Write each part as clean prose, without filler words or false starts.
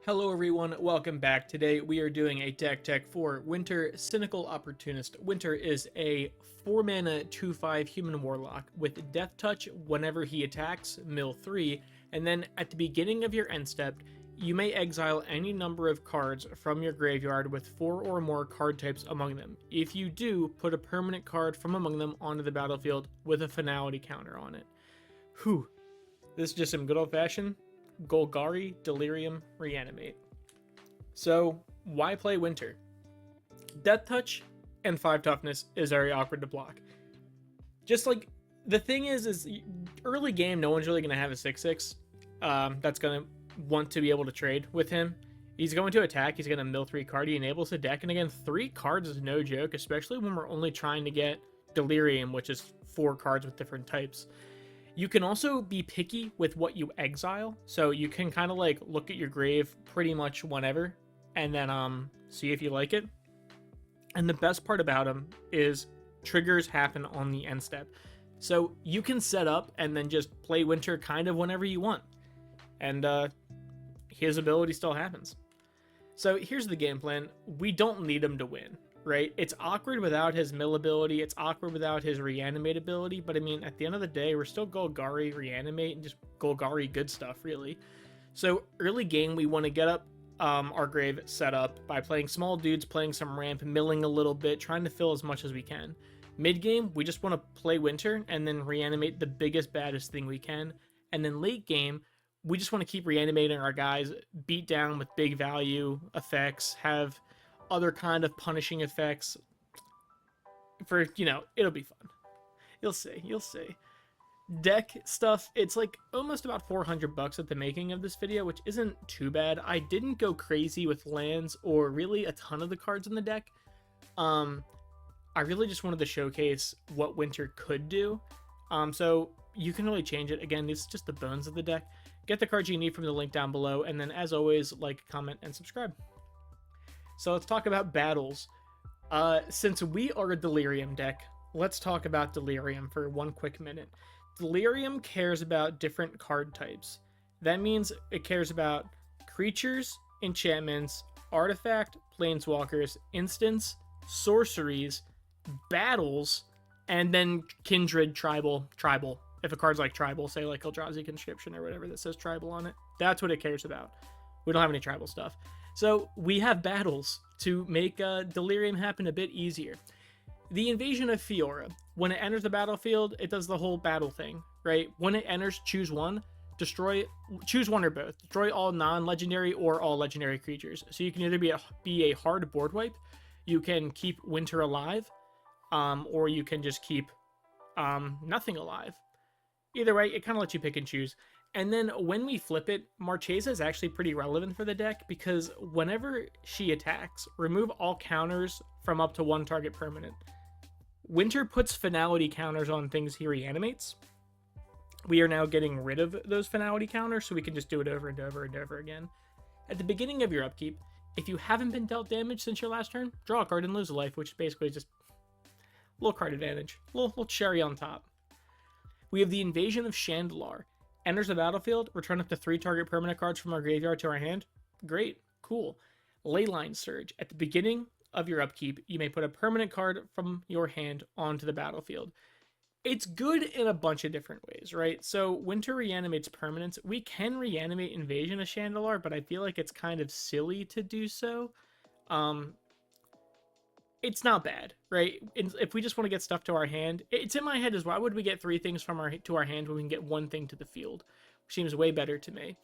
Hello everyone, welcome back. Today we are doing a deck tech for Winter Cynical Opportunist. Winter is a 4-mana 2/5 human warlock with Death Touch whenever he attacks, mill 3, and then at the beginning of your end step, you may exile any number of cards from your graveyard with 4 or more card types among them. If you do, put a permanent card from among them onto the battlefield with a finality counter on it. Whew, this is just some good old-fashioned Golgari, Delerium, Reanimate. So, why play Winter? Death Touch and 5 Toughness is very awkward to block. Just like, the thing is early game, no one's really going to have a 6/6 that's going to want to be able to trade with him. He's going to attack, he's going to mill 3 card, he enables the deck, and again, 3 cards is no joke, especially when we're only trying to get Delirium, which is 4 cards with different types. You can also be picky with what you exile, so you can kind of like look at your grave pretty much whenever, and then see if you like it. And the best part about him is triggers happen on the end step, so you can set up and then just play Winter kind of whenever you want, and his ability still happens. So here's the game plan. We don't need him to win, right? It's awkward without his mill ability, it's awkward without his reanimate ability, but I mean, at the end of the day, we're still Golgari, reanimate, and just Golgari good stuff, really. So early game, we want to get up our grave set up by playing small dudes, playing some ramp, milling a little bit, trying to fill as much as we can. Mid game, we just want to play Winter and then reanimate the biggest, baddest thing we can. And then late game, we just want to keep reanimating our guys, beat down with big value effects, have other kind of punishing effects for, it'll be fun. You'll see. Deck stuff, it's like almost about $400 at the making of this video, which isn't too bad. I didn't go crazy with lands or really a ton of the cards in the deck. I really just wanted to showcase what Winter could do. So you can really change it. Again, this is just the bones of the deck. Get the cards you need from the link down below, and then as always, like, comment, and subscribe. So let's talk about battles. Since we are a Delirium deck, let's talk about Delirium for one quick minute. Delirium cares about different card types. That means it cares about creatures, enchantments, artifact, planeswalkers, instants, sorceries, battles, and then kindred, tribal. If a card's like tribal, say like Eldrazi Conscription or whatever that says tribal on it, that's what it cares about. We don't have any tribal stuff. So we have battles to make Delirium happen a bit easier. The Invasion of Fiora. When it enters the battlefield, it does the whole battle thing, right? When it enters, choose one, choose one or both. Destroy all non-legendary or all legendary creatures. So you can either be a hard board wipe, you can keep Winter alive, or you can just keep nothing alive. Either way, it kind of lets you pick and choose. And then when we flip it, Marchesa is actually pretty relevant for the deck because whenever she attacks, remove all counters from up to 1 target permanent. Winter puts finality counters on things he reanimates. We are now getting rid of those finality counters, so we can just do it over and over and over again. At the beginning of your upkeep, if you haven't been dealt damage since your last turn, draw a card and lose a life, which is basically just a little card advantage. A little cherry on top. We have the Invasion of Chandalar. Enters the battlefield, return up to 3 target permanent cards from our graveyard to our hand. Great, cool. Leyline Surge. At the beginning of your upkeep, you may put a permanent card from your hand onto the battlefield. It's good in a bunch of different ways, right? So Winter reanimates permanents. We can reanimate Invasion of Chandalar, but I feel like it's kind of silly to do so. It's not bad, right? If we just want to get stuff to our hand, it's in my head is why would we get 3 things from to our hand when we can get 1 thing to the field? Which seems way better to me.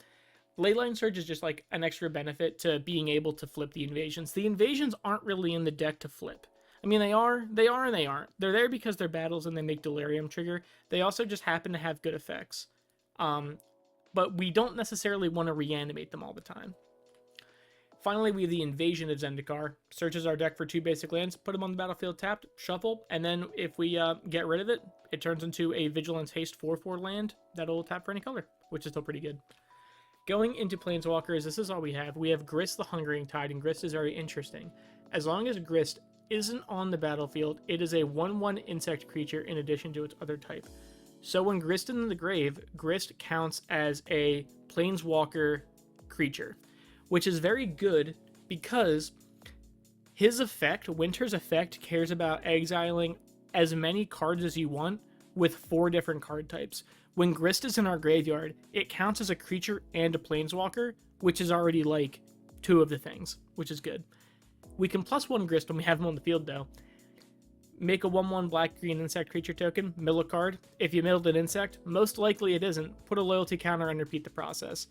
Leyline Surge is just like an extra benefit to being able to flip the invasions. The invasions aren't really in the deck to flip. I mean, they are and they aren't. They're there because they're battles and they make Delirium trigger. They also just happen to have good effects. But we don't necessarily want to reanimate them all the time. Finally, we have the Invasion of Zendikar. Searches our deck for 2 basic lands, put them on the battlefield tapped, shuffle, and then if we get rid of it, it turns into a Vigilance Haste 4/4 land that'll tap for any color, which is still pretty good. Going into Plainswalkers, this is all we have. We have Grist the Hungering Tide, and Grist is very interesting. As long as Grist isn't on the battlefield, it is a 1/1 insect creature in addition to its other type. So when Grist in the grave, Grist counts as a Planeswalker creature. which is very good because his effect, Winter's effect, cares about exiling as many cards as you want with 4 different card types. When Grist is in our graveyard, it counts as a creature and a planeswalker, which is already like 2 of the things, which is good. We can +1 Grist when we have him on the field though. Make a 1/1 black-green insect creature token, mill a card. If you milled an insect, most likely it isn't. Put a loyalty counter and repeat the process.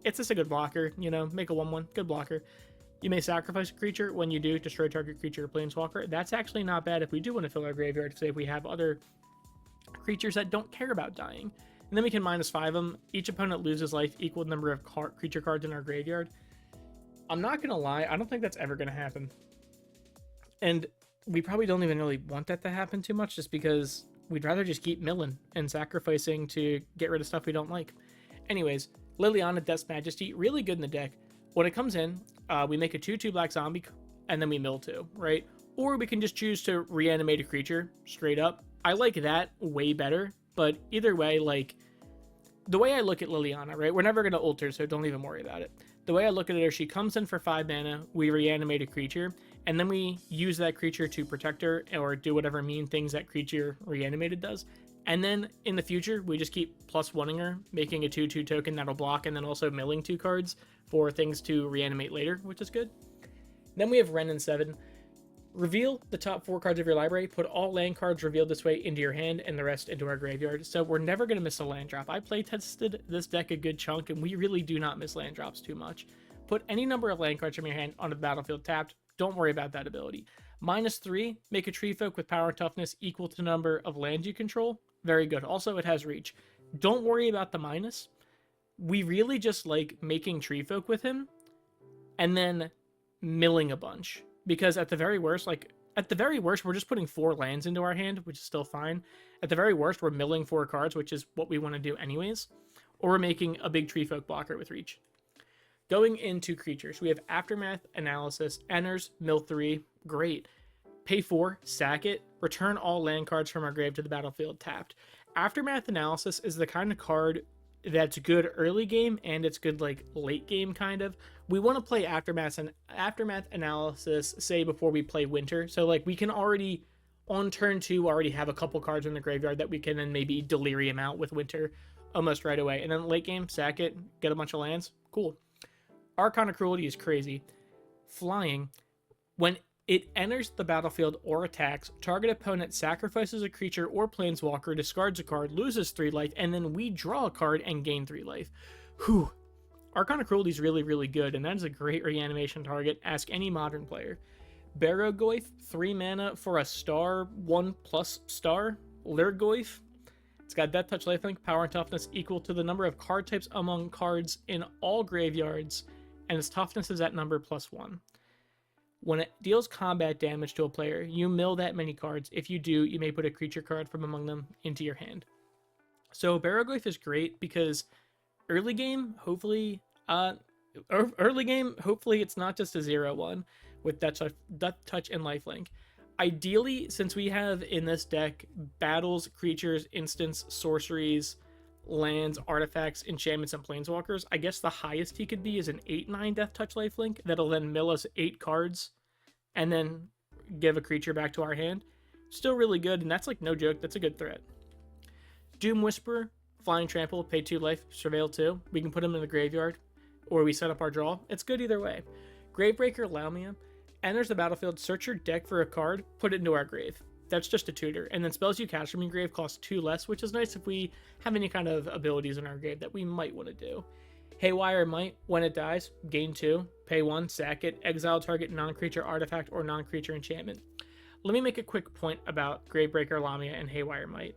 It's just a good blocker, you know, make a 1/1, good blocker. You may sacrifice a creature. When you do, destroy target creature or planeswalker. That's actually not bad if we do want to fill our graveyard, say if we have other creatures that don't care about dying. And then we can -5 them. Each opponent loses life equal number of creature cards in our graveyard. I'm not going to lie, I don't think that's ever going to happen. And we probably don't even really want that to happen too much, just because we'd rather just keep milling and sacrificing to get rid of stuff we don't like. Anyways, Liliana, Death's Majesty, really good in the deck. When it comes in, we make a 2/2 black zombie, and then we mill 2, right? Or we can just choose to reanimate a creature straight up. I like that way better, but either way, like, the way I look at Liliana, right? We're never going to alter, so don't even worry about it. The way I look at it is she comes in for 5 mana, we reanimate a creature, and then we use that creature to protect her or do whatever mean things that creature reanimated does. And then in the future, we just keep +1ing her, making a 2/2 token that'll block, and then also milling 2 cards for things to reanimate later, which is good. Then we have Ren in 7. Reveal the top 4 cards of your library, put all land cards revealed this way into your hand and the rest into our graveyard. So we're never going to miss a land drop. I playtested this deck a good chunk, and we really do not miss land drops too much. Put any number of land cards from your hand on the battlefield tapped. Don't worry about that ability. -3, make a tree folk with power and toughness equal to the number of lands you control. Very good. Also, it has reach. Don't worry about the minus. We really just like making tree folk with him and then milling a bunch. Because at the very worst, we're just putting 4 lands into our hand, which is still fine. At the very worst, we're milling 4 cards, which is what we want to do anyways. Or we're making a big tree folk blocker with reach. Going into creatures, we have Aftermath, Analysis, enters, mill 3, great. Pay 4, sack it, return all land cards from our grave to the battlefield tapped. Aftermath Analysis is the kind of card that's good early game, and it's good like late game kind of. We want to play Aftermath Analysis, say, before we play Winter. So like we can already, on turn 2, already have a couple cards in the graveyard that we can then maybe Delirium out with Winter almost right away. And then late game, sack it, get a bunch of lands, cool. Archon of Cruelty is crazy. Flying, when it enters the battlefield or attacks, target opponent sacrifices a creature or planeswalker, discards a card, loses 3 life, and then we draw a card and gain 3 life. Whew. Archon of Cruelty is really, really good, and that is a great reanimation target. Ask any modern player. Barrogoyf, 3 mana for a star, 1+ star. Lurgoyf. It's got Death Touch, Lifelink, Power, and Toughness equal to the number of card types among cards in all graveyards, and its toughness is that number +1. When it deals combat damage to a player, you mill that many cards. If you do, you may put a creature card from among them into your hand. So Barrogoyf is great because early game, hopefully it's not just a 0/1 with Death Touch and Lifelink. Ideally, since we have in this deck battles, creatures, instants, sorceries, lands, artifacts, enchantments, and planeswalkers, I guess the highest he could be is an 8/9 Death Touch Lifelink that'll then mill us 8 cards and then give a creature back to our hand. Still really good, and that's like no joke, that's a good threat. Doom Whisperer, Flying Trample, pay 2 life, surveil 2. We can put him in the graveyard, or we set up our draw. It's good either way. Gravebreaker Lamia, enters the battlefield, search your deck for a card, put it into our grave. That's just a tutor. And then spells you cast from your grave cost 2 less, which is nice if we have any kind of abilities in our grave that we might want to do. Haywire Might, when it dies, gain 2, pay 1, sack it, exile target non-creature artifact or non-creature enchantment. Let me make a quick point about Gravebreaker Lamia and Haywire Might.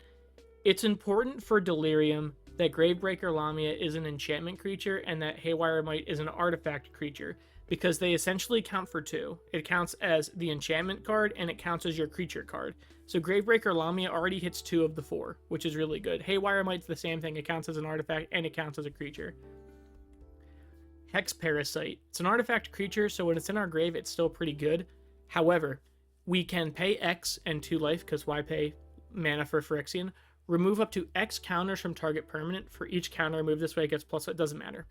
It's important for Delirium that Gravebreaker Lamia is an enchantment creature and that Haywire Might is an artifact creature, because they essentially count for 2. It counts as the enchantment card, and it counts as your creature card. So Gravebreaker Lamia already hits 2 of the 4, which is really good. Haywire Might's the same thing. It counts as an artifact, and it counts as a creature. Hex Parasite. It's an artifact creature, so when it's in our grave, it's still pretty good. However, we can pay X and 2 life, because why pay mana for Phyrexian? Remove up to X counters from target permanent. For each counter removed this way, it gets plus, it doesn't matter.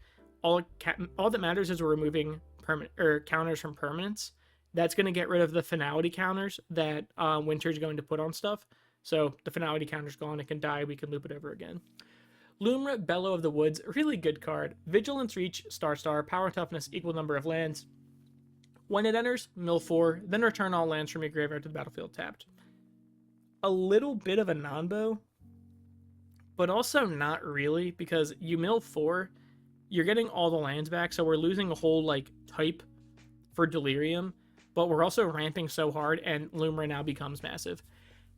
all that matters is we're removing counters from permanents. That's going to get rid of the finality counters that Winter's going to put on stuff. So the finality counter's gone. It can die. We can loop it over again. Lumra, Bellow of the Woods, really good card. Vigilance, Reach, Star, Power, Toughness, equal number of lands. When it enters, mill 4, then return all lands from your graveyard to the battlefield tapped. A little bit of a non-bow, but also not really, because you mill 4, you're getting all the lands back, so we're losing a whole, like, type for Delerium, but we're also ramping so hard, and Lumra now becomes massive.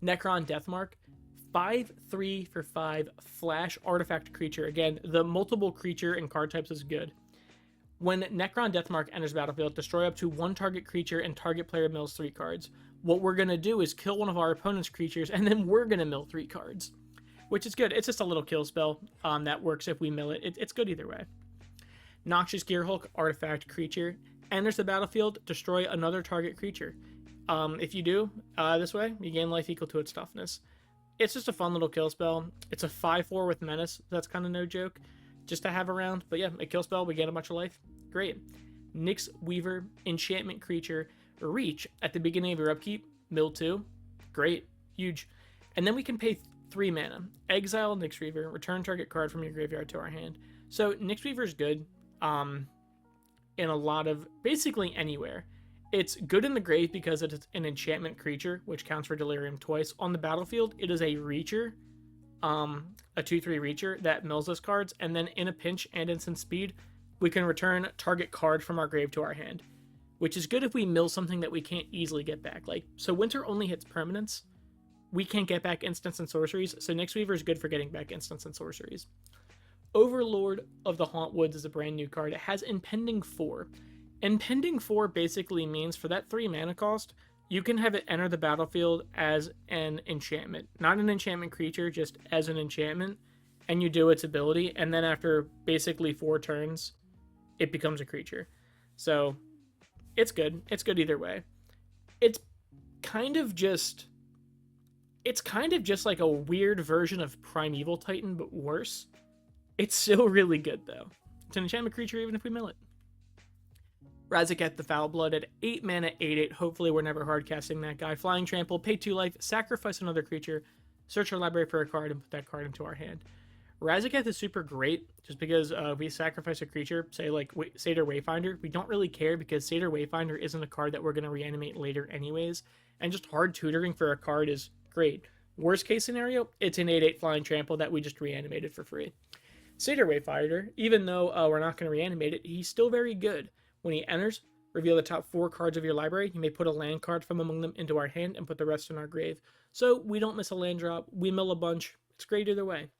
Necron Deathmark, 5/3 for 5 flash artifact creature. Again, the multiple creature and card types is good. When Necron Deathmark enters the battlefield, destroy up to 1 target creature and target player mills 3 cards. What we're going to do is kill one of our opponent's creatures, and then we're going to mill 3 cards, which is good. It's just a little kill spell that works if we mill it. It's good either way. Noxious Gearhulk, artifact creature, enters the battlefield, destroy another target creature. If you do this way, you gain life equal to its toughness. It's just a fun little kill spell. It's a 5/4 with menace. That's kind of no joke, just to have around. But yeah, a kill spell, we get a bunch of life. Great. Nyx Weaver, enchantment creature, reach at the beginning of your upkeep, mill 2. Great, huge. And then we can pay 3 mana. Exile Nyx Weaver, return target card from your graveyard to our hand. So Nyx Weaver is good in a lot of, basically anywhere. It's good in the grave because it's an enchantment creature, which counts for Delirium twice. On the battlefield, it is a reacher, a 2/3 reacher that mills us cards, and then in a pinch and instant speed, we can return target card from our grave to our hand, which is good if we mill something that we can't easily get back. Like, so Winter only hits permanents. We can't get back instants and sorceries, so Nyx Weaver is good for getting back instants and sorceries. Overlord of the Hauntwoods is a brand new card. It has Impending 4. Impending 4 basically means for that 3 mana cost, you can have it enter the battlefield as an enchantment. Not an enchantment creature, just as an enchantment, and you do its ability, and then after basically 4 turns, it becomes a creature. So, it's good. It's good either way. It's kind of just like a weird version of Primeval Titan, but worse. It's still really good, though. It's an enchantment creature even if we mill it. Rakzak the Foulblood at 8 mana, 8/8. Hopefully we're never hardcasting that guy. Flying Trample, pay 2 life, sacrifice another creature, search our library for a card, and put that card into our hand. Rakzak is super great just because we sacrifice a creature, say like Satyr Wayfinder. We don't really care because Satyr Wayfinder isn't a card that we're going to reanimate later anyways, and just hard tutoring for a card is great. Worst case scenario, it's an 8/8 Flying Trample that we just reanimated for free. Satyr Wayfinder, even though we're not going to reanimate it, he's still very good. When he enters, reveal the top 4 cards of your library. You may put a land card from among them into our hand and put the rest in our grave. So we don't miss a land drop. We mill a bunch. It's great either way.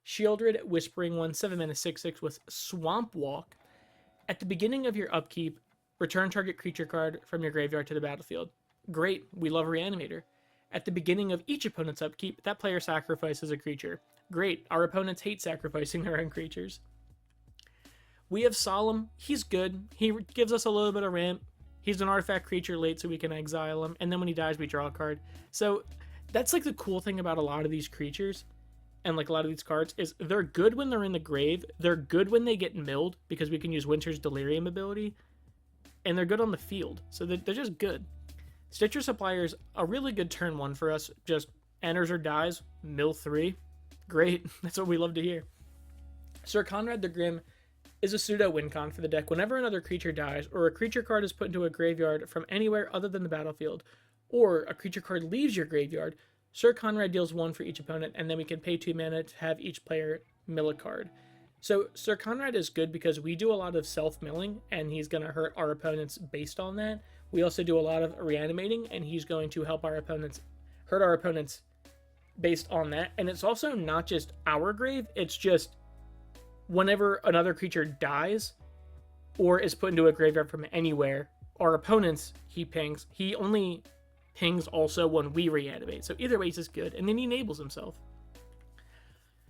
Shieldred Whispering One, 7 mana, 6/6 with Swamp Walk. At the beginning of your upkeep, return target creature card from your graveyard to the battlefield. Great. We love Reanimator. At the beginning of each opponent's upkeep, that player sacrifices a creature. Great. Our opponents hate sacrificing their own creatures. We have Solemn. He's good. He gives us a little bit of ramp. He's an artifact creature late, so we can exile him. And then when he dies, we draw a card. So that's like the cool thing about a lot of these creatures and like a lot of these cards is they're good when they're in the grave. They're good when they get milled because we can use Winter's Delirium ability. And they're good on the field. So they're just good. Stitcher Supplier's a really good turn 1 for us. Just enters or dies, mill 3. Great. That's what we love to hear. Sir Conrad the Grim is a pseudo win con for the deck. Whenever another creature dies, or a creature card is put into a graveyard from anywhere other than the battlefield, or a creature card leaves your graveyard, Sir Conrad deals 1 for each opponent, and then we can pay 2 mana to have each player mill a card. So Sir Conrad is good because we do a lot of self-milling, and he's going to hurt our opponents based on that. We also do a lot of reanimating, and he's going to help our opponents, hurt our opponents based on that. And it's also not just our grave, it's just whenever another creature dies or is put into a graveyard from anywhere, our opponents, he pings. He only pings also when we reanimate. So either way, he's just good. And then he enables himself.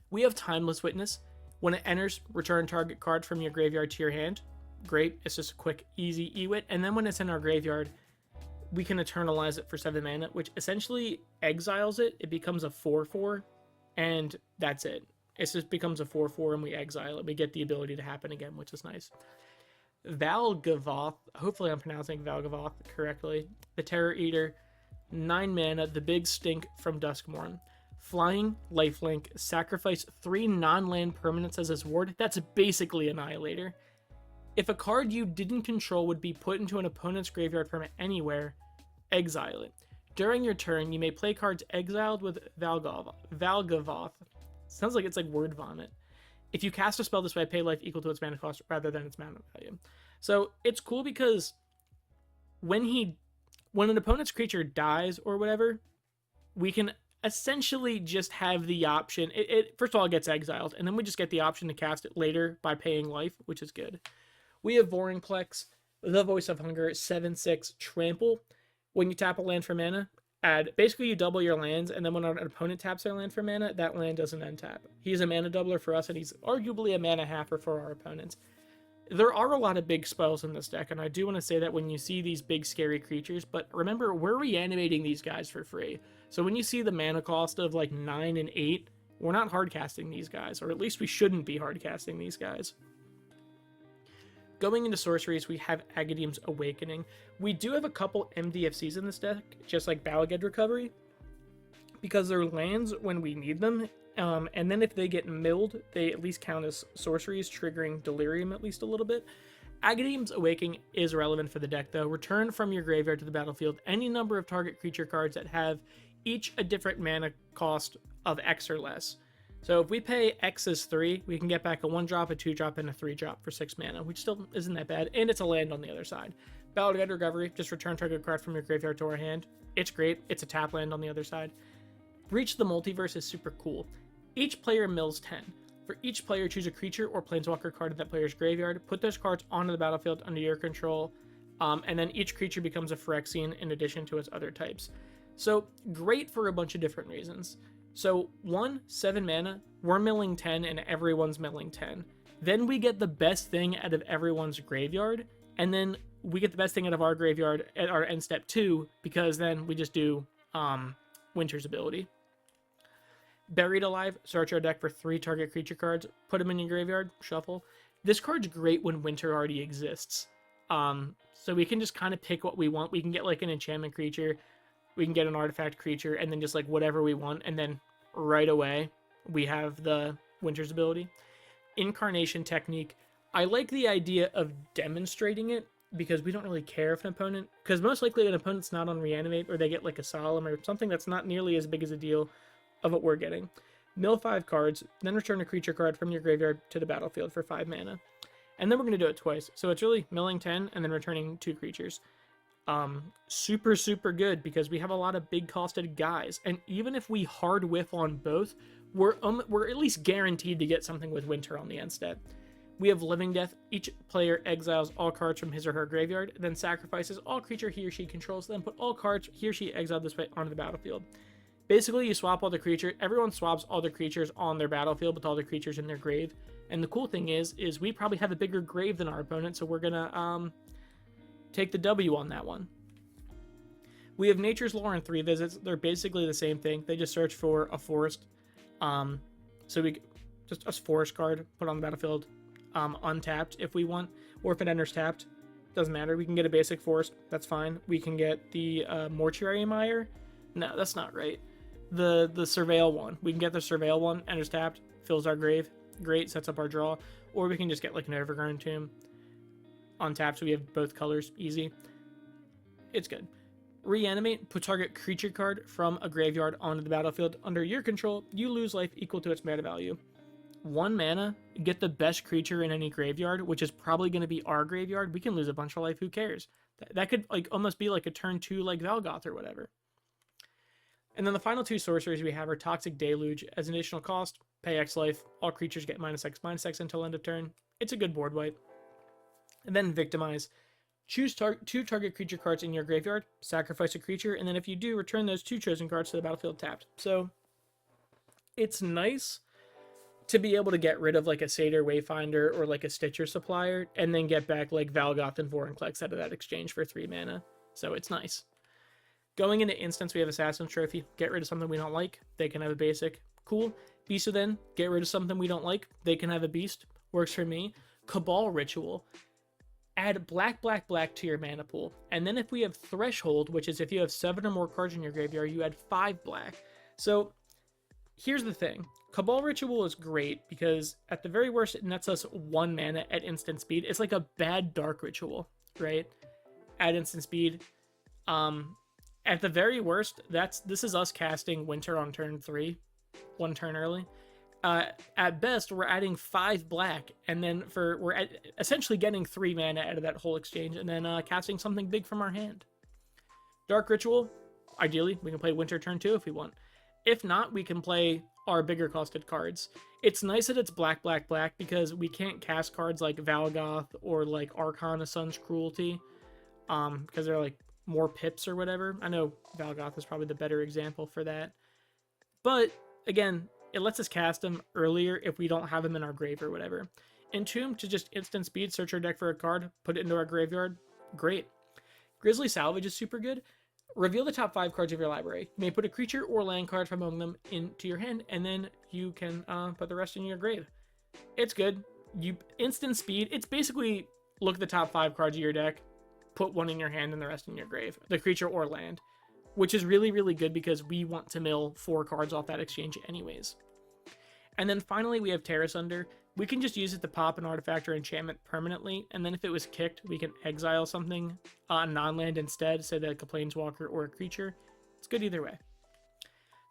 We have Timeless Witness. When it enters, return target card from your graveyard to your hand. Great. It's just a quick, easy Ewit. And then when it's in our graveyard, we can eternalize it for 7 mana, which essentially exiles it. It becomes a 4/4, and that's it. It just becomes a 4/4 and we exile it. We get the ability to happen again, which is nice. Valgavoth, hopefully I'm pronouncing Valgavoth correctly. The Terror Eater, 9 mana, the big stink from Duskmourn. Flying, lifelink, sacrifice 3 non-land permanents as his ward. That's basically Annihilator. If a card you didn't control would be put into an opponent's graveyard from anywhere, exile it. During your turn, you may play cards exiled with Valgavoth. Sounds like it's like word vomit. If you cast a spell this way, pay life equal to its mana cost rather than its mana value. So it's cool because when an opponent's creature dies or whatever, we can essentially just have the option. It first of all, it gets exiled, and then we just get the option to cast it later by paying life, which is good. We have Vorinclex, the Voice of Hunger, 7/6 trample. When you tap a land for mana, basically you double your lands, and then when an opponent taps their land for mana, that land doesn't end tap. He's a mana doubler for us, and he's arguably a mana halfer for our opponents. There are a lot of big spells in this deck, and I do want to say that when you see these big scary creatures, but remember, we're reanimating these guys for free. So when you see the mana cost of like 9 and 8, we're not hardcasting these guys, or at least we shouldn't be hardcasting these guys. Going into sorceries, we have Agadeem's Awakening. We do have a couple MDFCs in this deck, just like Balaged Recovery, because they're lands when we need them, and then if they get milled, they at least count as sorceries, triggering Delerium at least a little bit. Agadeem's Awakening is relevant for the deck, though. Return from your graveyard to the battlefield any number of target creature cards that have each a different mana cost of X or less. So if we pay X as 3, we can get back a 1-drop, a 2-drop, and a 3-drop for 6 mana, which still isn't that bad, and it's a land on the other side. Balaged Recovery, just return target card from your graveyard to our hand. It's great. It's a tap land on the other side. Breach the Multiverse is super cool. Each player mills 10. For each player, choose a creature or planeswalker card in that player's graveyard. Put those cards onto the battlefield under your control, and then each creature becomes a Phyrexian in addition to its other types. So great for a bunch of different reasons. So 7 mana, we're milling 10 and everyone's milling 10. Then we get the best thing out of everyone's graveyard, and then we get the best thing out of our graveyard at our end step 2, because then we just do Winter's ability. Buried Alive, search our deck for 3 target creature cards, put them in your graveyard, shuffle. This card's great when Winter already exists. So we can just kind of pick what we want. We can get like an enchantment creature, we can get an artifact creature, and then just like whatever we want, and then right away we have the Winter's ability. Incarnation Technique. I like the idea of demonstrating it because we don't really care if an opponent, because most likely an opponent's not on Reanimate, or they get like a Solemn or something that's not nearly as big as a deal of what we're getting. Mill 5 cards, then return a creature card from your graveyard to the battlefield for 5 mana. And then we're going to do it twice. So it's really milling 10 and then returning 2 creatures. Super, super good because we have a lot of big costed guys. And even if we hard whiff on both, we're at least guaranteed to get something with Winter on the end step. We have Living Death. Each player exiles all cards from his or her graveyard, then sacrifices all creature he or she controls, then put all cards he or she exiled this way onto the battlefield. Basically, you swap all the creatures. Everyone swaps all the creatures on their battlefield with all the creatures in their grave. And the cool thing is we probably have a bigger grave than our opponent, so we're gonna take the W on that one. We have Nature's Lore and 3 visits. They're basically the same thing. They just search for a forest. So we just a forest card put on the battlefield, untapped if we want, or if it enters tapped, doesn't matter. We can get a basic forest. That's fine. We can get the Mortuary Mire. No, that's not right. The Surveil one. We can get the Surveil one, enters tapped, fills our grave. Great, sets up our draw. Or we can just get like an Overgrown Tomb untapped, so we have both colors. Easy. It's good. Reanimate, put target creature card from a graveyard onto the battlefield under your control. You lose life equal to its mana value. 1 mana, get the best creature in any graveyard, which is probably going to be our graveyard. We can lose a bunch of life, who cares? That could like almost be like a turn 2 like Valgoth or whatever. And then the final 2 sorceries we have are Toxic Deluge. As an additional cost, pay X life. All creatures get -X/-X until end of turn. It's a good board wipe. And then Victimize. Choose 2 target creature cards in your graveyard, sacrifice a creature, and then if you do, return those 2 chosen cards to the battlefield tapped. So it's nice to be able to get rid of like a Satyr Wayfinder or like a Stitcher Supplier, and then get back like Valgoth and Vorinclex out of that exchange for 3 mana. So it's nice. Going into instance, we have Assassin's Trophy. Get rid of something we don't like. They can have a basic. Cool. Beast Within, get rid of something we don't like. They can have a beast. Works for me. Cabal Ritual. Add black, black, black to your mana pool. And then if we have Threshold, which is if you have 7 or more cards in your graveyard, you add 5 black. So here's the thing. Cabal Ritual is great because at the very worst, it nets us 1 mana at instant speed. It's like a bad Dark Ritual, right? At instant speed. At the very worst, this is us casting Winter on turn 3, 1 turn early. At best, we're adding 5 black, and then we're essentially getting 3 mana out of that whole exchange, and then casting something big from our hand. Dark Ritual, ideally, we can play Winter turn 2 if we want. If not, we can play our bigger costed cards. It's nice that it's black, black, black, because we can't cast cards like Valgoth or like Archon of Sun's Cruelty, because they're like more pips or whatever. I know Valgoth is probably the better example for that. But, again, it lets us cast them earlier if we don't have them in our grave or whatever. Entomb to just instant speed, search our deck for a card, put it into our graveyard. Great. Grizzly Salvage is super good. Reveal the top 5 cards of your library. You may put a creature or land card from among them into your hand, and then you can put the rest in your grave. It's good. You instant speed. It's basically look at the top 5 cards of your deck, put 1 in your hand and the rest in your grave. The creature or land. Which is really, really good because we want to mill 4 cards off that exchange anyways. And then finally, we have Terra Sunder. We can just use it to pop an artifact or enchantment permanently, and then if it was kicked, we can exile something non-land instead, say like a Plainswalker or a creature. It's good either way.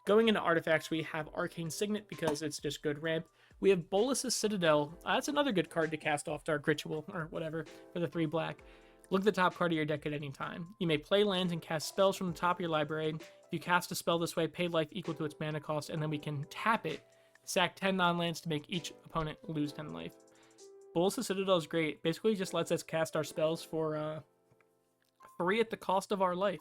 Going into artifacts, we have Arcane Signet because it's just good ramp. We have Bolas's Citadel. That's another good card to cast off Dark Ritual or whatever for the 3 black. Look at the top card of your deck at any time. You may play lands and cast spells from the top of your library. If you cast a spell this way, pay life equal to its mana cost, and then we can tap it, sack 10 non-lands to make each opponent lose 10 life. Bolas's Citadel is great. Basically just lets us cast our spells for free at the cost of our life.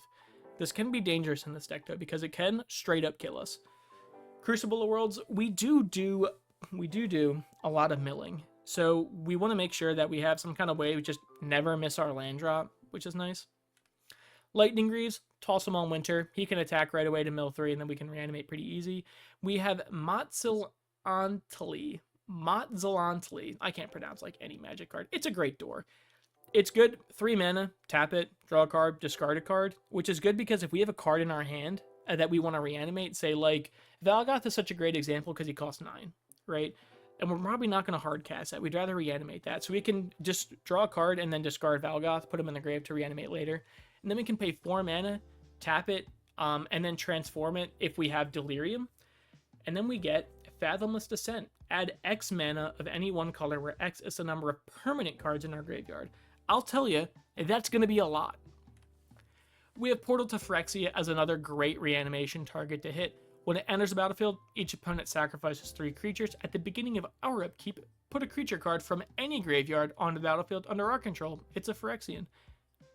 This can be dangerous in this deck though, because it can straight up kill us. Crucible of Worlds, we do a lot of milling. So we want to make sure that we have some kind of way we just never miss our land drop, which is nice. Lightning Greaves, toss him on Winter. He can attack right away to mill 3, and then we can reanimate pretty easy. We have Motzilantli. I can't pronounce like any magic card. It's a great door. It's good. 3 mana, tap it, draw a card, discard a card, which is good because if we have a card in our hand that we want to reanimate, say like Valgoth is such a great example because he costs 9, right? And we're probably not going to hard cast that. We'd rather reanimate that. So we can just draw a card and then discard Valgoth, put him in the grave to reanimate later. And then we can pay 4 mana, tap it, and then transform it if we have Delerium. And then we get Fathomless Descent. Add X mana of any one color, where X is the number of permanent cards in our graveyard. I'll tell you, that's going to be a lot. We have Portal to Phyrexia as another great reanimation target to hit. When it enters the battlefield, each opponent sacrifices 3 creatures. At the beginning of our upkeep, put a creature card from any graveyard onto the battlefield under our control. It's a Phyrexian.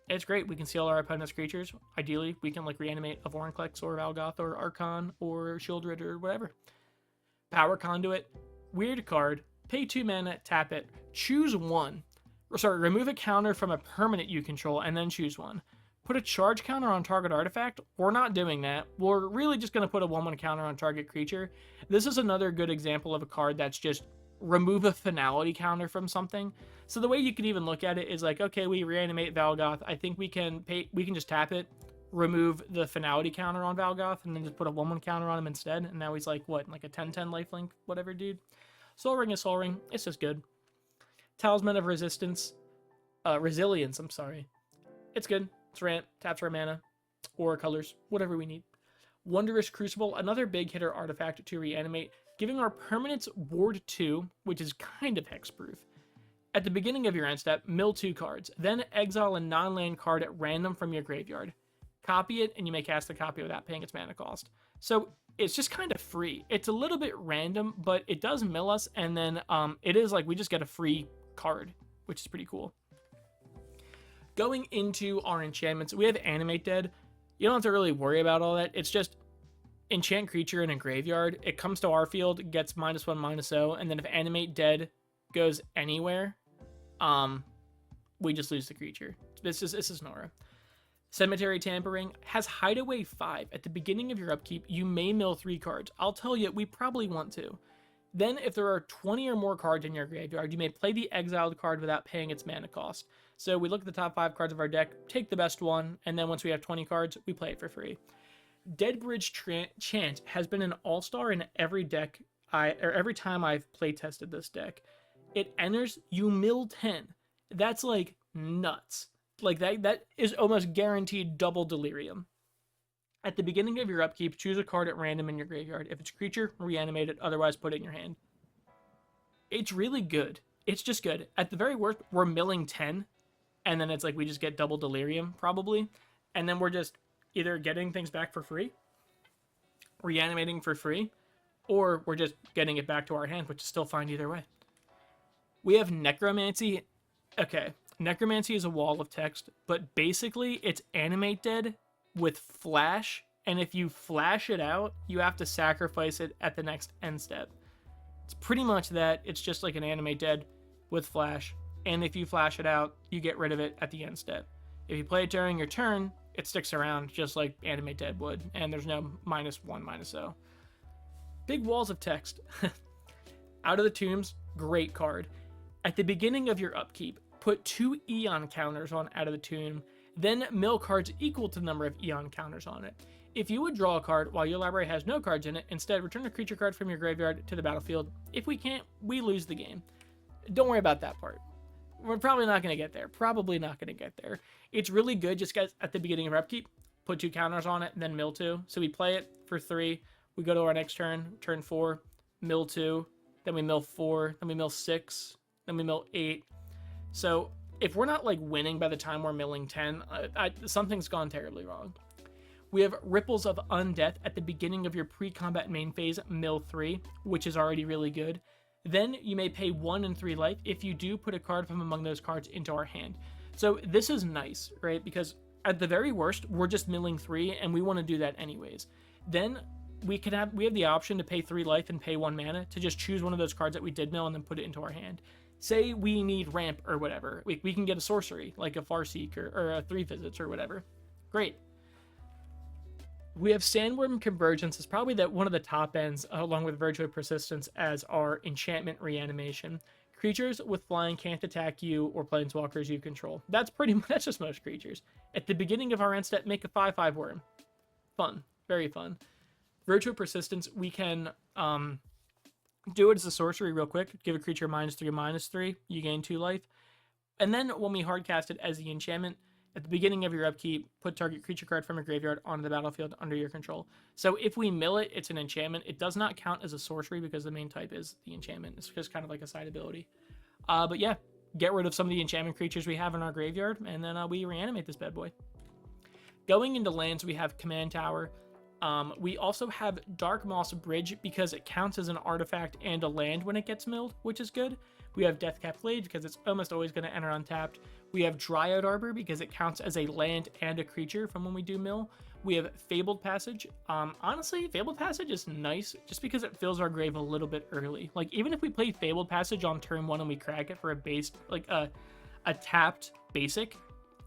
It's great. We can seal our opponent's creatures. Ideally, we can like reanimate a Vorinclex or Valgoth or Archon or Shieldred or whatever. Power Conduit. Weird card. Pay 2 mana, tap it. Choose 1. Sorry, remove a counter from a permanent you control and then choose 1. Put a charge counter on target artifact. We're not doing that. We're really just going to put a 1/1 counter on target creature. This is another good example of a card that's just remove a finality counter from something. So the way you can even look at it is like, okay, we reanimate Valgoth. I think we can just tap it, remove the finality counter on Valgoth, and then just put a 1/1 counter on him instead. And now he's like, what, like a 10/10 lifelink, whatever, dude. Soul Ring is Soul Ring. It's just good. Talisman of Resilience, I'm sorry. It's good. It's ramp, taps our mana, or colors, whatever we need. Wondrous Crucible, another big hitter artifact to reanimate, giving our permanents Ward 2, which is kind of hexproof. At the beginning of your end step, mill 2 cards, then exile a non-land card at random from your graveyard. Copy it, and you may cast the copy without paying its mana cost. So it's just kind of free. It's a little bit random, but it does mill us, and then it is like we just get a free card, which is pretty cool. Going into our enchantments, we have Animate Dead. You don't have to really worry about all that. It's just enchant creature in a graveyard. It comes to our field, gets -1/-0, and then if Animate Dead goes anywhere, we just lose the creature. This is Nora. Cemetery Tampering has Hideaway 5. At the beginning of your upkeep, you may mill 3 cards. I'll tell you, we probably want to. Then, if there are 20 or more cards in your graveyard, you may play the exiled card without paying its mana cost. So we look at the top 5 cards of our deck, take the best one, and then once we have 20 cards, we play it for free. Deadbridge Chant has been an all-star in every deck, every time I've playtested this deck. It enters, you mill 10. That's like nuts. Like that is almost guaranteed double Delerium. At the beginning of your upkeep, choose a card at random in your graveyard. If it's a creature, reanimate it, otherwise put it in your hand. It's really good. It's just good. At the very worst, we're milling 10, and then it's like we just get double Delerium, probably. And then we're just either getting things back for free, reanimating for free, or we're just getting it back to our hand, which is still fine either way. We have Necromancy. Okay, Necromancy is a wall of text, but basically it's Animate Dead with Flash, and if you flash it out, you have to sacrifice it at the next end step. It's pretty much that. It's just like an Animate Dead with Flash, and if you flash it out, you get rid of it at the end step. If you play it during your turn, it sticks around just like Animate Dead would, and there's no -1/-0. Big walls of text. Out of the Tombs, great card. At the beginning of your upkeep, put 2 Eon counters on Out of the Tomb, then mill cards equal to the number of Eon counters on it. If you would draw a card while your library has no cards in it, instead return a creature card from your graveyard to the battlefield. If we can't, we lose the game. Don't worry about that part. We're probably not going to get there. Probably not going to get there. It's really good just guys at the beginning of our upkeep, put 2 counters on it, and then mill 2. So we play it for 3. We go to our next turn, turn 4, mill 2, then we mill 4, then we mill 6, then we mill 8. So if we're not like winning by the time we're milling 10, something's gone terribly wrong. We have Ripples of Undeath at the beginning of your pre-combat main phase, mill 3, which is already really good. Then you may pay 1 and 3 life. If you do, put a card from among those cards into our hand. So this is nice, right? Because at the very worst, we're just milling 3, and we want to do that anyways. Then we have the option to pay 3 life and pay 1 mana to just choose one of those cards that we did mill and then put it into our hand. Say we need ramp or whatever. We can get a sorcery, like a Farseek or a 3 visits or whatever. Great. We have Sandworm Convergence is probably one of the top ends, along with Virtue of Persistence, as our enchantment reanimation. Creatures with flying can't attack you or planeswalkers you control. That's just most creatures. At the beginning of our end step, make a 5/5 worm. Fun. Very fun. Virtue of Persistence, we can do it as a sorcery real quick. Give a creature -3/-3. You gain 2 life. And then when we hardcast it as the enchantment, at the beginning of your upkeep, put target creature card from your graveyard onto the battlefield under your control. So if we mill it, it's an enchantment. It does not count as a sorcery because the main type is the enchantment. It's just kind of like a side ability. But yeah, get rid of some of the enchantment creatures we have in our graveyard, and then we reanimate this bad boy. Going into lands, we have Command Tower. We also have Dark Moss Bridge because it counts as an artifact and a land when it gets milled, which is good. We have Deathcap Blade because it's almost always going to enter untapped. We have Dryad Arbor because it counts as a land and a creature from when we do mill. We have Fabled Passage. Honestly, Fabled Passage is nice just because it fills our grave a little bit early. Like, even if we play Fabled Passage on turn 1 and we crack it for a base, like a tapped basic,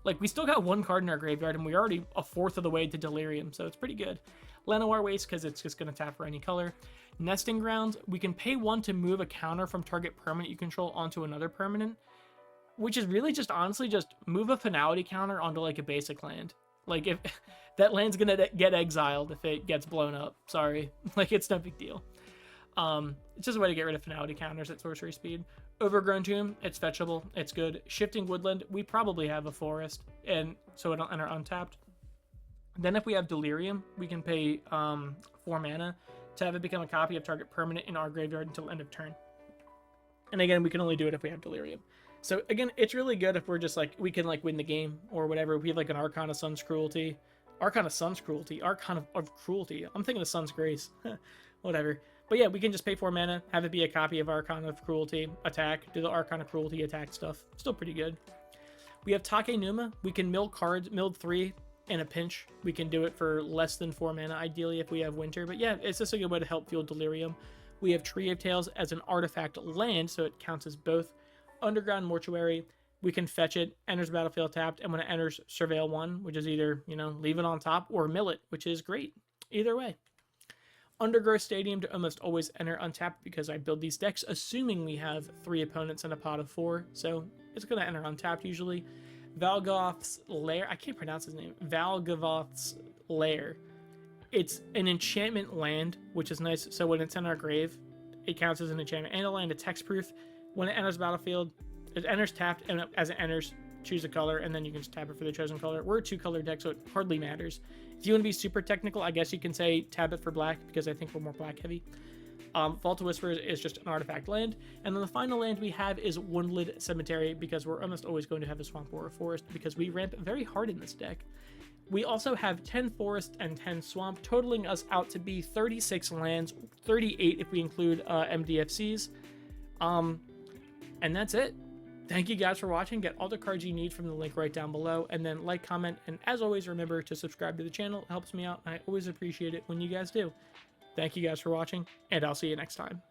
like, we still got 1 card in our graveyard and we're already a fourth of the way to Delerium, so it's pretty good. Llanowar Waste because it's just going to tap for any color. Nesting Grounds, we can pay 1 to move a counter from target permanent you control onto another permanent, which is really just honestly just move a finality counter onto like a basic land. Like, if that land's going to get exiled if it gets blown up. Sorry. Like, it's no big deal. It's just a way to get rid of finality counters at sorcery speed. Overgrown Tomb, it's fetchable. It's good. Shifting Woodland, we probably have a forest, and so it'll enter untapped. Then if we have Delerium, we can pay 4 mana to have it become a copy of target permanent in our graveyard until end of turn. And again, we can only do it if we have Delerium. So again, it's really good if we're just like, we can like win the game or whatever. We have like an Archon of Sun's Cruelty. Archon of Sun's Cruelty. Archon of Cruelty. I'm thinking of Sun's Grace. Whatever. But yeah, we can just pay 4 mana, have it be a copy of Archon of Cruelty, attack, do the Archon of Cruelty attack stuff. Still pretty good. We have Takenuma. We can mill cards, mill 3 in a pinch. We can do it for less than 4 mana, ideally, if we have Winter. But yeah, it's just a good way to help fuel Delerium. We have Tree of Tales as an artifact land, so it counts as both. Underground Mortuary. we can fetch it, enters battlefield tapped, and when it enters, surveil 1, which is either, you know, leave it on top or mill it, which is great. Either way. Undergrowth Stadium to almost always enter untapped because I build these decks assuming we have 3 opponents in a pot of 4, so it's going to enter untapped usually. Valgoth's Lair, I can't pronounce his name, Valgoth's Lair. It's an enchantment land, which is nice, so when it's in our grave, it counts as an enchantment. And a land, it's hexproof. When it enters battlefield, it enters tapped, and as it enters, choose a color, and then you can just tap it for the chosen color. We're a 2-color deck, so it hardly matters. If you want to be super technical, I guess you can say tap it for black, because I think we're more black heavy. Vault of Whispers is just an artifact land. And then the final land we have is Wounded Cemetery, because we're almost always going to have a swamp or a forest, because we ramp very hard in this deck. We also have 10 forest and 10 swamp, totaling us out to be 36 lands, 38 if we include MDFCs. And that's it. Thank you guys for watching. Get all the cards you need from the link right down below, and then like, comment, and as always, remember to subscribe to the channel. It helps me out, and I always appreciate it when you guys do. Thank you guys for watching, and I'll see you next time.